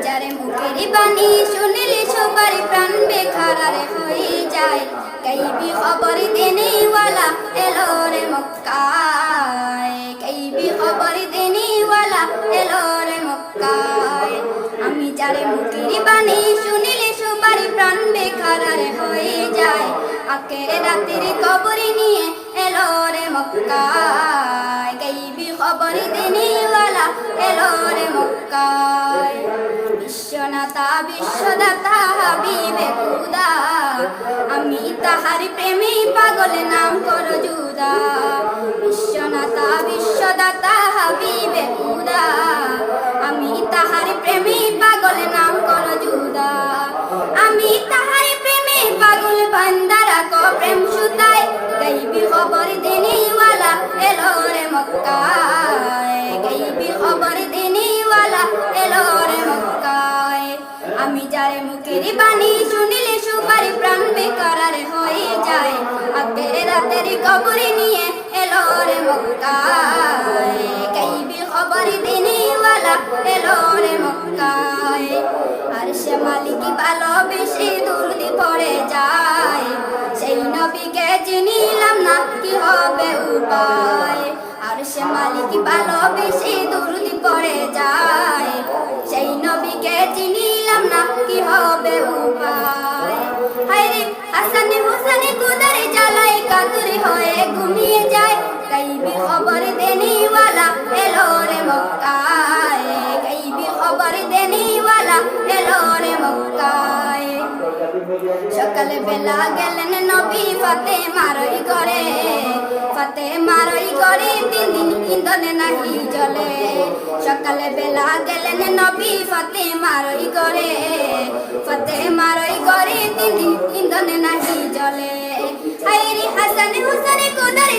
যারে মুখের বাণী শুনিলে সবার প্রাণ বেখার হয়ে যায়। গাইবি খবর দেনেওয়ালা এলো রে মক্কায়, গাইবি খবর দেনেওয়ালা এলো রে মক্কায়। আমি যারে মুখের বাণী শুনিলে সবার প্রাণ বেখার হয়ে যায়। আখিরাতের খবর নিয়ে এলো রে মক্কায়, গাইবি খবর দেনেওয়ালা এলো রে মক্কায়। বিশ্বনাথা বিশ্বদাতা হাবিবে খুদা, আমি তাহার প্রেমে পাগল নাম করো জুদা। বিশ্বনাথা বিশ্বদাতা হাবিবে খুদা, আমি তাহার প্রেমে পাগল নাম করো জুদা। আমি তাহার প্রেমে পাগল বান্দারা কো প্রেম সুতায়। গাইবি খবর দেনেওয়ালা এলো রে মক্কায়, গাইবি খবর দেনেওয়ালা এলো রে মক্কায়। আমি যারে মুখের বাণী শুনিলে সবার প্রাণ বেকার হয়ে যায়। আখিরাতের খবর নিয়ে এলো রে মক্কায়, গাইবি খবর দেনেওয়ালা এলো রে মক্কায়। আরশে মালিক ভালোবেসে দুরুদ পড়ে যায়। সেই নবীকে চিনিলাম না কি হবে উপায়। আরশে মালিক ভালোবেসে দুরুদ পড়ে যায়। সেই নবীকে চিনিলাম না কি হবে উপায়। হায়রে হাসান হোসেন কুদর জ্বালায় কাতর হয়ে ঘুমিয়ে যায়। গাইবি খবর দেনেওয়ালা এলো রে মক্কায়, গাইবি খবর দেনেওয়ালা এলো রে মক্কায়। সকালে বেলা গেলেন নবী ফাতেমার ঘরে, ফাতেমার ঘরে 3 দিন ইন্ধনে নাহি জ্বলে। সকালে বেলা গেলেন নবী ফাতেমার ঘরে, ফাতেমার ঘরে 3 দিন ইন্ধনে নাহি জ্বলে। হায়রে হাসান হোসেন কুদর